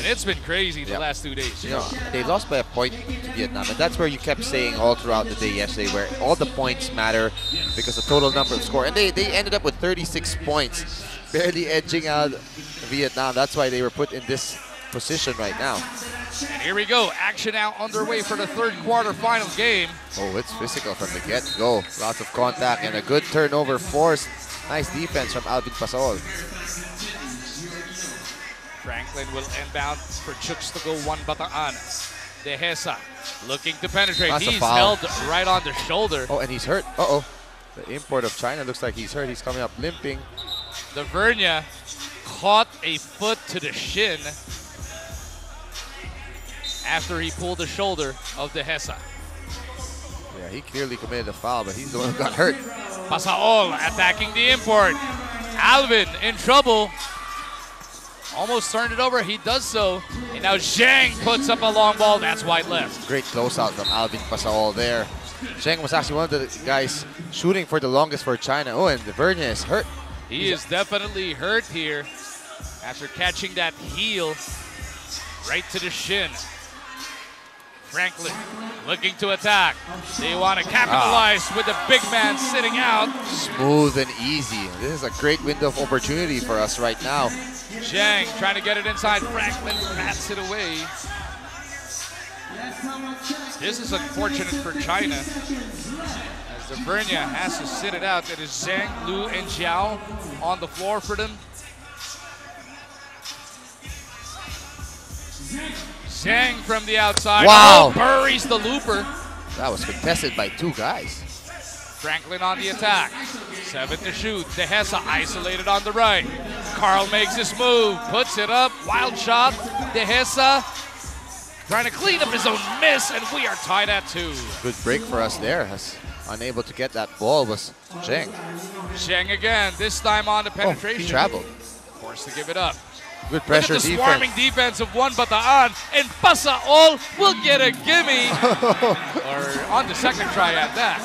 And it's been crazy the last 2 days. You know, they lost by a point to Vietnam, and that's where you kept saying all throughout the day yesterday, where all the points matter because the total number of score. And they ended up with 36 points, barely edging out Vietnam. That's why they were put in this position right now. And here we go. Action now underway for the third quarter final game. Oh, it's physical from the get-go. Lots of contact and a good turnover force. Nice defense from Alvin Pasaol. Franklin will inbound for Chooks-to-Go 1 Bataan. Dehesa looking to penetrate. That's He's held right on the shoulder. Oh, and he's hurt. Uh-oh. The import of China looks like he's hurt. He's coming up limping. Vernia caught a foot to the shin after he pulled the shoulder of Dehesa. Yeah, he clearly committed a foul, but he's the one who got hurt. Pasaol attacking the import. Alvin in trouble. Almost turned it over. He does so. And now Zhang puts up a long ball. That's wide left. Great closeout from Alvin Pasaol there. Zhang was actually one of the guys shooting for the longest for China. Oh, and Vernia is hurt. He is definitely hurt here after catching that heel right to the shin. Franklin looking to attack. They want to capitalize with the big man sitting out. Smooth and easy. This is a great window of opportunity for us right now. Zhang trying to get it inside. Franklin bats it away. This is unfortunate for China, as Vernia has to sit it out. It is Zhang, Liu, and Zhao on the floor for them. Zhang from the outside. Wow. Oh, buries the looper. That was contested by two guys. Franklin on the attack. 7 to shoot. Dehesa isolated on the right. Carl makes his move. Puts it up. Wild shot. Dehesa trying to clean up his own miss, and we are tied at 2. Good break for us there. Unable to get that ball was Zhang. Zhang again, this time on the penetration. He traveled. Forced to give it up. Good pressure Look at the defense. swarming defense of 1 Bataan, and Pasaol will get a gimme. Or on the second try at that.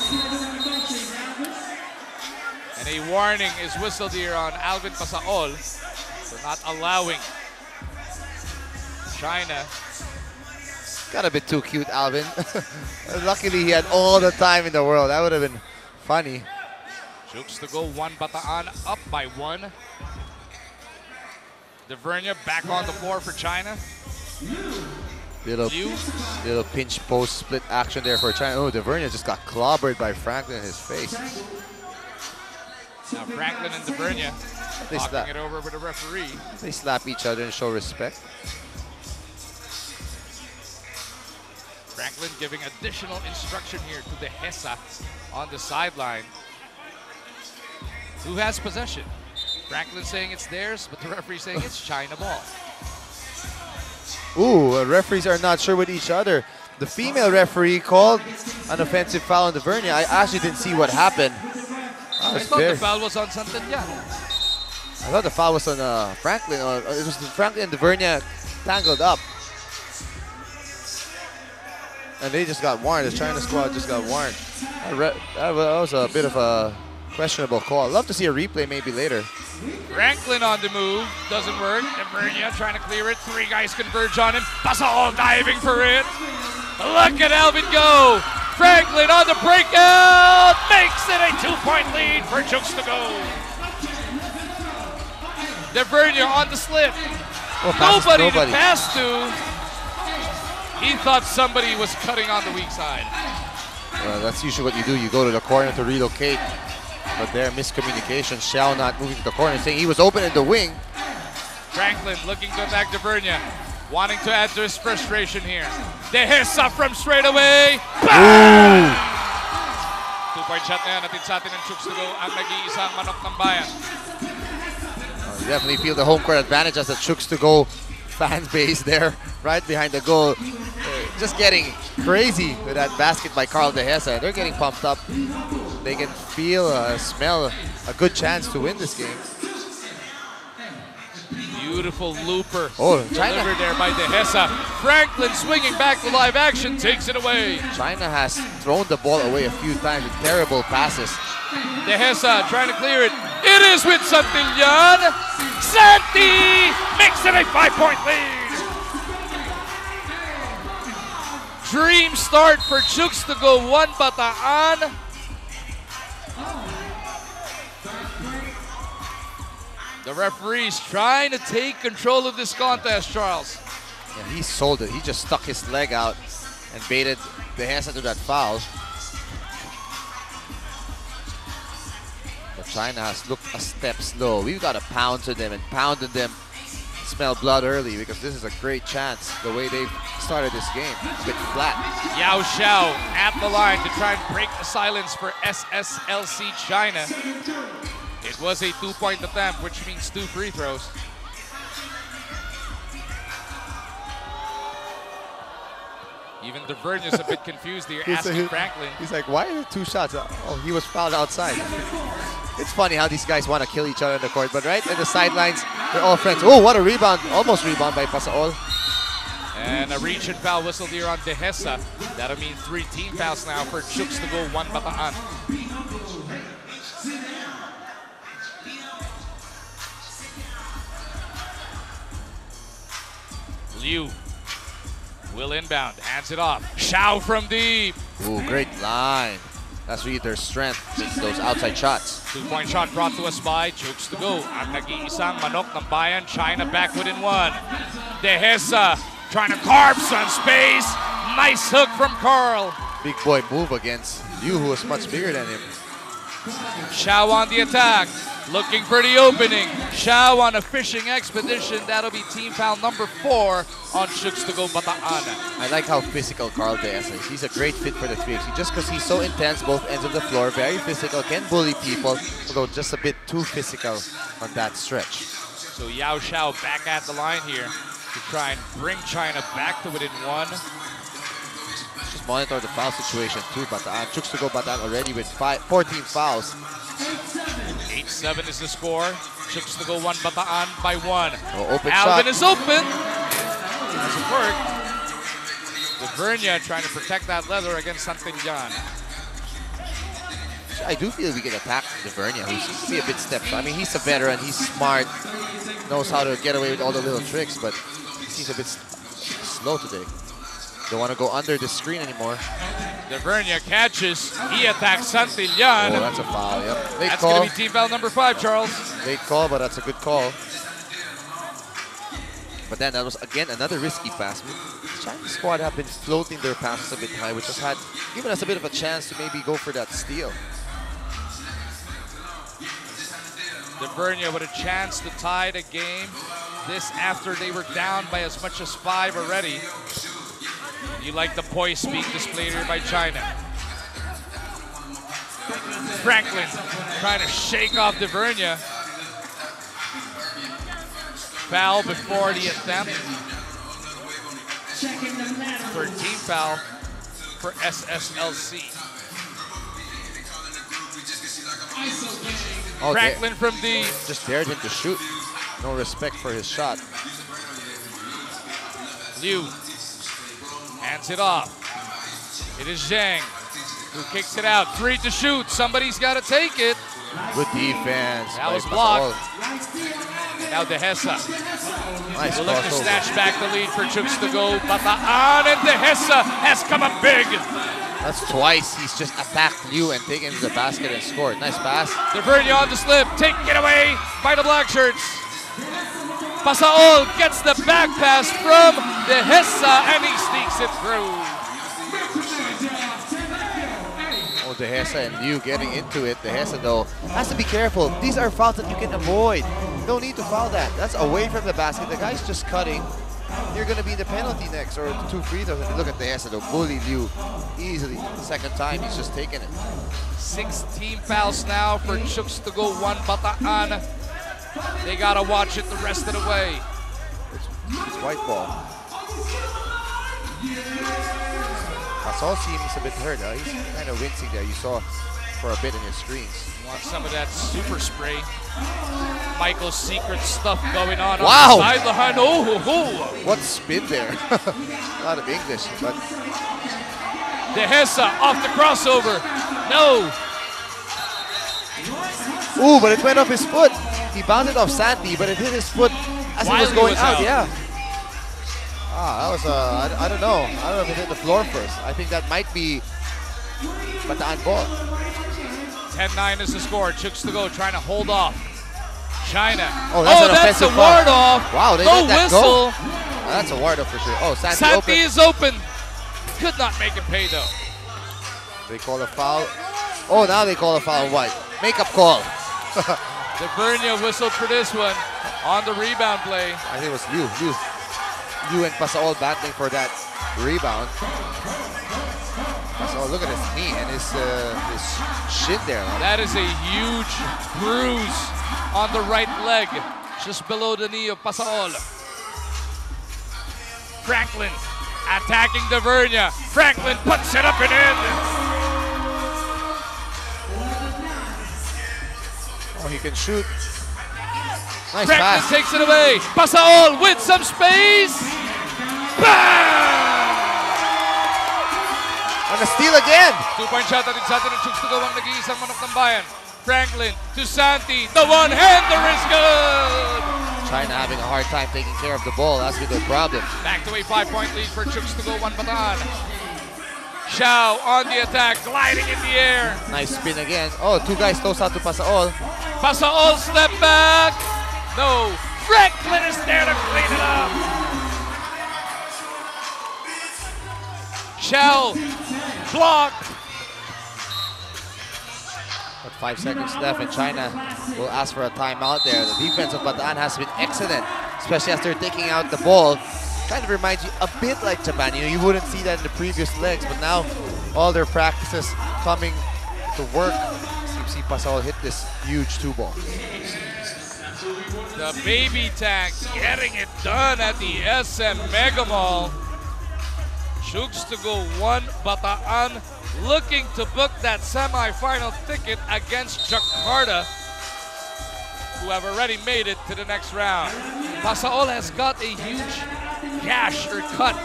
And a warning is whistled here on Alvin Pasaol for not allowing China. Got a bit too cute, Alvin. Luckily, he had all the time in the world. That would have been funny. Chooks-to-Go 1 Bataan up by 1. Vernia back on the floor for China. Little pinch post split action there for China. Oh, Vernia just got clobbered by Franklin in his face. Now Franklin and Vernia talking it over with the referee. They slap each other and show respect. Franklin giving additional instruction here to Dehesa on the sideline. Who has possession? Franklin saying it's theirs, but the referee saying it's China ball. Ooh, referees are not sure with each other. The female referee called an offensive foul on Vernia. I actually didn't see what happened. I thought the foul was on Santanyan. I thought the foul was on Franklin. It was Franklin and Vernia tangled up. And they just got warned. The China squad just got warned. That was a bit of a questionable call. I'd love to see a replay maybe later. Franklin on the move. Doesn't work. Vernia trying to clear it. 3 guys converge on him. Pasaol diving for it. Look at Alvin go. Franklin on the breakout. Makes it a 2-point lead for Chooks-to-Go. Vernia on the slip. Nobody to pass to. He thought somebody was cutting on the weak side. Well, that's usually what you do. You go to the corner to relocate. But there, miscommunication. Xiao not moving to the corner, saying he was open in the wing. Franklin looking to attack Vernia, wanting to add to his frustration here. Dehesa from straight away. 2-point shot na yan. Natin sa atin ng Chooks-to-Go ang nag-iisang manok ng bayan. You definitely feel the home court advantage as the Chooks-to-Go fan base there, right behind the goal. Just getting crazy with that basket by Carl Dehesa. They're getting pumped up. They can feel, smell a good chance to win this game. Beautiful looper. Oh, China. Delivered there by Dehesa. Franklin swinging back to live action, takes it away. China has thrown the ball away a few times with terrible passes. Dehesa trying to clear it. It is with Santillan. Santi makes it a 5-point lead. Dream start for Chooks-to-Go 1 Bataan. The referee's trying to take control of this contest, Charles. Yeah, he sold it. He just stuck his leg out and baited Dehesa to that foul. But China has looked a step slow. We've got to pound to them and pounded them. Smell blood early because this is a great chance the way they've started this game. A bit flat. Yao Xiao at the line to try and break the silence for SSLC China. It was a 2-point attempt, which means 2 free throws. Even DeVernia's a bit confused here, asking Franklin. He's like, why are there 2 shots? Oh, he was fouled outside. It's funny how these guys want to kill each other on the court, but right at the sidelines, they're all friends. Oh, what a rebound. Almost rebound by Pasaol. And a reach and foul whistled here on Dehesa. That'll mean 3 team fouls now for Chooks-to-Go 1 Bataan. Liu will inbound, hands it off. Xiao from deep. Ooh, great line. That's really their strength, those outside shots. 2-point shot brought to us by Chooks-to-Go. Ang nag-iisang manok ng bayan, China back within 1. Dehesa trying to carve some space. Nice hook from Carl. Big boy move against Liu, who was much bigger than him. Xiao on the attack, looking for the opening. Xiao on a fishing expedition. That'll be team foul number 4 on Chooks-to-Go Bataan. I like how physical Carl Dehesa is. He's a great fit for the 3x3 just because he's so intense both ends of the floor, very physical, can bully people, although just a bit too physical on that stretch. So Yao Xiao back at the line here to try and bring China back to within 1. Just monitor the foul situation too, Bataan. Chooks-to-Go Bataan already with 14 fouls. 8-7 is the score. Chooks-to-Go 1 Bataan by 1. Oh, open Alvin shot. is open. Doesn't work. DeVernia trying to protect that leather against Santillan. I do feel we can attack DeVernia, who's a bit stepped. I mean, he's a veteran, he's smart, knows how to get away with all the little tricks, but he seems a bit slow today. Don't want to go under the screen anymore. DeVernia catches. He attacks Santillan. Oh, that's a foul, yep. Late That's call. going to be team foul number 5, Charles. Late call, but that's a good call. But then that was, again, another risky pass. Chinese squad have been floating their passes a bit high, which has given us a bit of a chance to maybe go for that steal. DeVernia with a chance to tie the game. This after they were down by as much as 5 already. You like the poise being displayed here by China. Franklin trying to shake off DeVernia. Foul before the attempt. 13 foul for SSLC. Oh, Franklin from the... Just dared him to shoot. No respect for his shot. Liu hands it off. It is Zhang who kicks it out. 3 to shoot. Somebody's got to take it. Good defense. That was blocked. And now Dehesa. Nice will look to crossover. snatch back the lead for Chooks-to-Go Bataan, and Dehesa has come up big. That's twice. He's just attacked Liu and taken to the basket and scored. Nice pass. DeVernia on the slip, taking it away by the black shirts. Pasaol gets the back pass from Dehesa, and he sneaks it through. Oh, Dehesa and Liu getting into it. Dehesa, though, has to be careful. These are fouls that you can avoid. No need to foul that. That's away from the basket. The guy's just cutting. You're going to be in the penalty next, or 2 free throws. And look at Dehesa, though. Bully Liu easily. The second time, he's just taking it. 16 fouls now for Chooks-to-Go 1 Bataan. They got to watch it the rest of the way. It's white ball. Pasaol seems a bit hurt. He's kind of wincing there. You saw for a bit in his screens. Want some of that super spray. Michael's secret stuff going on Wow. the sideline. Oh. What spin there? A lot of English, but Dehesa off the crossover. No. ooh, but it went off his foot. He bounded off Sandy, but it hit his foot as he was going out. Yeah. That was I don't know. I don't know if it hit the floor first. I think that might be Bataan ball. 10-9 is the score. Chooks-to-Go trying to hold off China. Oh, that's a ward off. Wow, they no let that whistle. go. That's a ward off for sure. Oh, Santi is open. Could not make him pay though. They call a foul. Oh, now they call a foul. What? Makeup call. Bernia whistled for this one on the rebound play. I think it was you and Pasaol battling for that rebound. Pasaol, look at his knee and his shin there. That is a huge bruise on the right leg, just below the knee of Pasaol. Franklin attacking Bernia. Franklin puts it up and in. Oh, he can shoot. Nice Franklin pass. takes it away. Pasaol with some space. Bam! And a steal again. 2-point shot natin sa atin ng Chooks-to-Go ang nag-iisang manok ng bayan. Franklin to Santi. The one-hander is good. China having a hard time taking care of the ball. That's been their problem. Back to a 5-point lead for Chooks-to-Go 1 Bataan. Xiao on the attack, gliding in the air. Nice spin again. Oh, two guys close out to Pasaol. Pasaol step back. No, Franklin is there to clean it up. Xiao blocked. But 5 seconds left and China will ask for a timeout there. The defense of Bataan has been excellent, especially after taking out the ball. Kind of reminds you a bit like Japan. You know, you wouldn't see that in the previous legs, but now all their practices coming to work. You see Pasaol hit this huge 2-ball. The baby tank getting it done at the SM Mega Mall. Chooks-to-Go 1 Bataan looking to book that semi-final ticket against Jakarta, who have already made it to the next round. Pasaol has got a huge gash or cut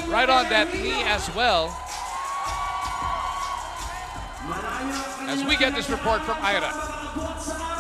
right on that knee as well. As we get this report from Ira.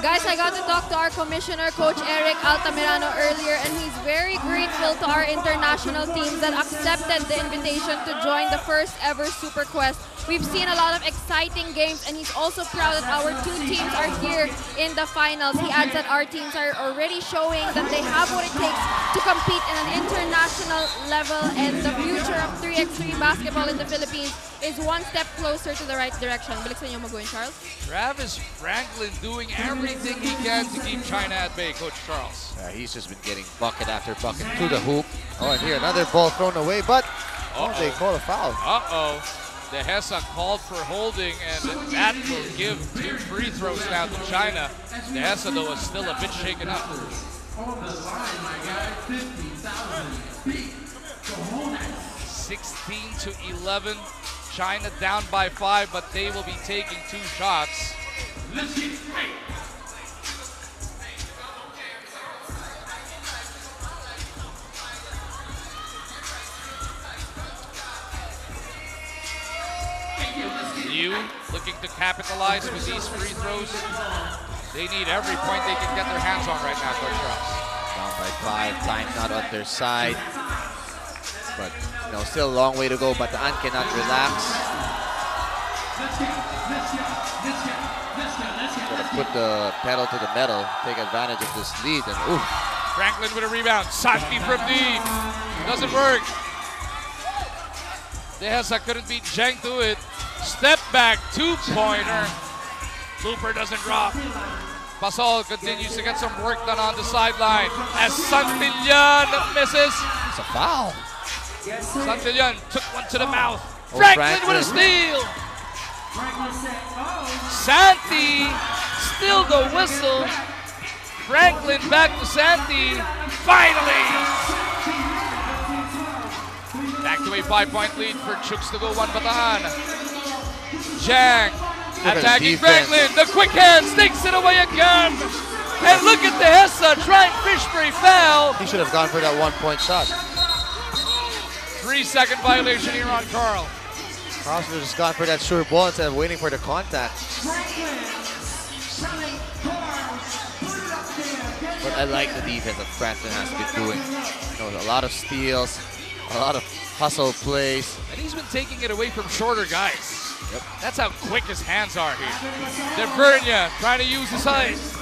Guys, I got to talk to our commissioner, Coach Eric Altamirano, earlier, and he's very grateful to our international teams that accepted the invitation to join the first ever Super Quest. We've seen a lot of exciting games, and he's also proud that our two teams are here in the finals. He adds that our teams are already showing that they have what it takes to compete in an international level, and the future of 3x3 basketball in the Philippines is one step closer to the right direction. Balik sa inyo mag-win, Charles. Travis Franklin doing everything he can to keep China at bay, Coach Charles. He's just been getting bucket after bucket to the hoop. Oh, and here another ball thrown away, but they call a foul. The Hesa called for holding, and that will give 2 free throws now to China. The Hesa, though, is still a bit shaken up. 16-11. China down by 5, but they will be taking 2 shots. Liu looking to capitalize with these free throws. They need every point they can get their hands on right now, Coach Ross. Down by 5, time not on their side. But you know, still a long way to go. Bataan cannot relax. Gotta put the pedal to the metal, take advantage of this lead, and ooh. Franklin with a rebound. Santi from deep. Doesn't work. Dehesa couldn't beat Zheng to it. Step back, 2-pointer. Looper doesn't drop. Pasaol continues to get some work done on the sideline as Santillan misses. It's a foul. Santillan took one to the mouth. Franklin with a steal. Santi, still the whistle. Franklin back to Santi. Finally! Back to a 5-point lead for Chooks-to-Go 1 Bataan. Zhang attacking Franklin. The quick hand takes it away again. And look at Dehesa trying fish for a foul. He should have gone for that 1-point shot. 3-second violation here on Carl. Carl should have just gone for that sure ball instead of waiting for the contact. But I like the defense that Franklin has been doing. You know, a lot of steals, A lot of hustle plays. And he's been taking it away from shorter guys. Yep. That's how quick his hands are here. Divernia trying to use his size.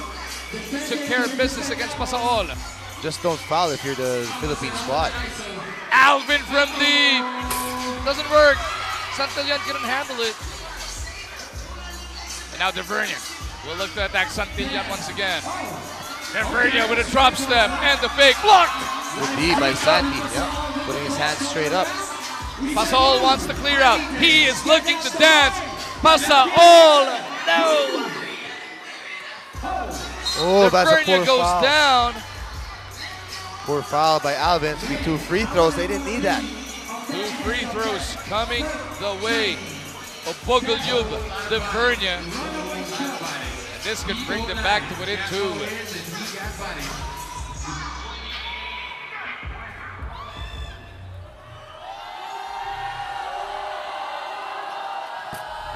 Took care of business against Pasaol. Just don't foul if you're the Philippine squad. Alvin from deep. Doesn't work. Santillan couldn't handle it. And now Divernia will look to attack Santillan once again. Divernia with a drop step and the fake blocked. Good D by Santi. Yep. Putting his hands straight up. Pasaol wants to clear out. He is looking to dance. Pasaol, no. Oh, that's a poor goes foul. down. Poor foul by Alvin. To be 2 free throws. They didn't need that. 2 free throws coming the way of Bogolyub, Divernia. And this could bring them back to within 2.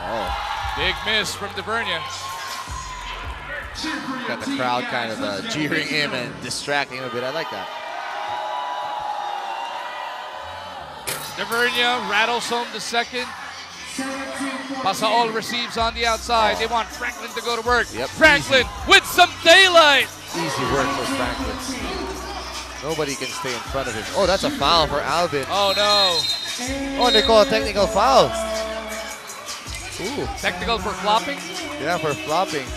Oh. Big miss from Divernia. Got the crowd kind of jeering him and distracting him a bit. I like that. Divernia rattles home the second. Pasaol receives on the outside. They want Franklin to go to work. Yep, Franklin with some daylight. Easy work for Franklin. Nobody can stay in front of him. Oh, that's a foul for Alvin. Oh no. Oh, they call a technical foul. Ooh. Technical for flopping? Yeah, for flopping.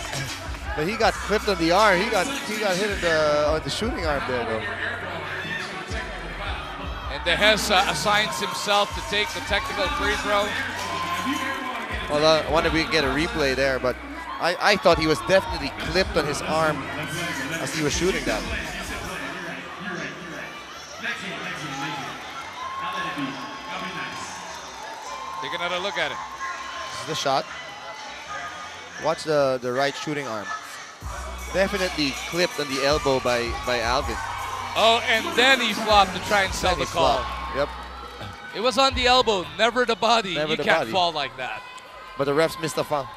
But he got clipped on the arm. He got hit on the shooting arm there though. And Dehesa assigns himself to take the technical free throw. Well, I wonder if we can get a replay there, but I thought he was definitely clipped on his arm as he was shooting that. Take another look at it. This is the shot. Watch the right shooting arm. Definitely clipped on the elbow by Alvin. Oh, and then he flopped to try and sell the call. Yep. It was on the elbow, never the body. Never you the can't body. fall like that. But the refs missed a foul.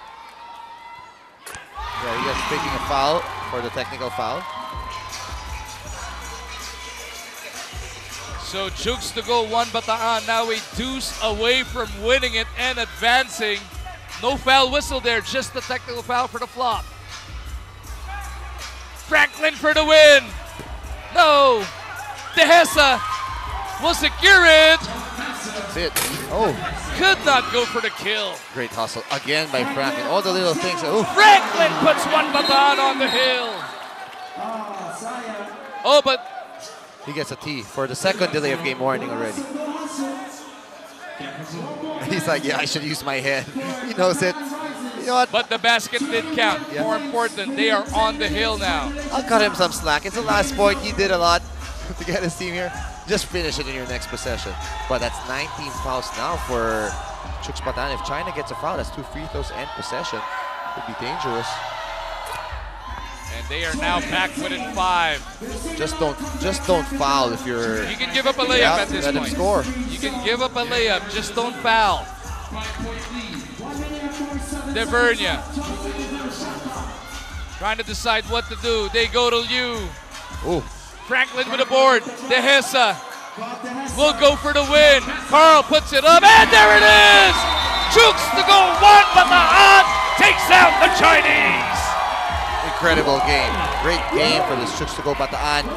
Yeah, he was taking a foul for the technical foul. So Chooks-to-Go 1 Bataan, now a deuce away from winning it and advancing. No foul whistle there, just the technical foul for the flop. Franklin for the win. No. Dehesa will secure it. That's it. Oh, Could not go for the kill. great hustle again by Franklin. All the little things. Oh, Franklin puts 1 Bataan on the hill. Oh, but he gets a T for the second delay of game warning already. He's like, yeah, I should use my head. He knows it. You know what? But the basket did count. Yeah. More important, they are on the hill now. I'll cut him some slack. It's the last point. He did a lot to get his team here. Just finish it in your next possession. But that's 19 fouls now for Chooks-Bataan. If China gets a foul, that's 2 free throws and possession. Could be dangerous. And they are now back within 5. Just don't foul if you're. You can give up a layup at this let point. him score. You can give up a layup, just don't foul. Divernia trying to decide what to do. They go to Liu. Ooh. Franklin with a board. Dehesa will go for the win. Carl puts it up, and there it is! Chooks-to-Go 1 Bataan takes out the Chinese. Incredible game. Great game for this Chooks-to-Go Bataan.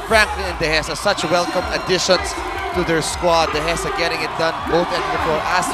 Franklin and Dehesa, such welcome additions to their squad. Dehesa getting it done both ends of the floor, as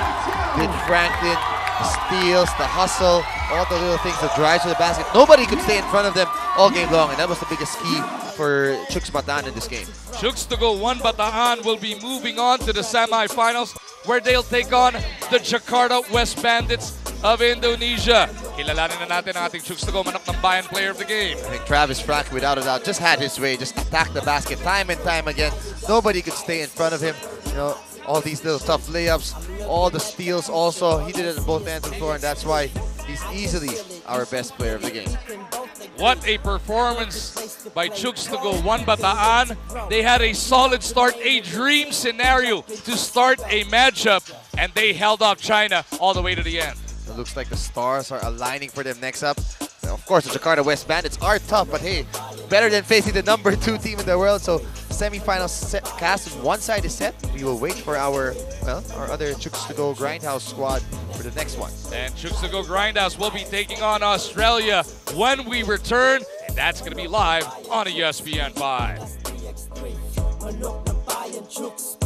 did Franklin. The steals, the hustle, all the little things, the drives to the basket. Nobody could stay in front of them all game long, and that was the biggest key for Chooks-Bataan in this game. Chooks-to-Go 1 Bataan will be moving on to the semifinals, where they'll take on the Jakarta West Bandits of Indonesia. Kilalanin na natin ang ating Chooks-to-Go Manok ng Bayan player of the game. I think Travis Franklin, without a doubt, just had his way, just attacked the basket time and time again. Nobody could stay in front of him. You know, all these little tough layups, all the steals also. He did it on both ends of the floor, and that's why he's easily our best player of the game. What a performance by Chooks-to-Go 1 Bataan. They had a solid start, a dream scenario to start a matchup, and they held off China all the way to the end. It looks like the stars are aligning for them next up. Now, of course, the Jakarta West Bandits are tough, but hey, better than facing the #2 team in the world. So semifinal cast on one side is set. We will wait for our other Chooks-to-Go Grindhouse squad for the next one. And Chooks-to-Go Grindhouse will be taking on Australia when we return, and that's going to be live on ESPN 5.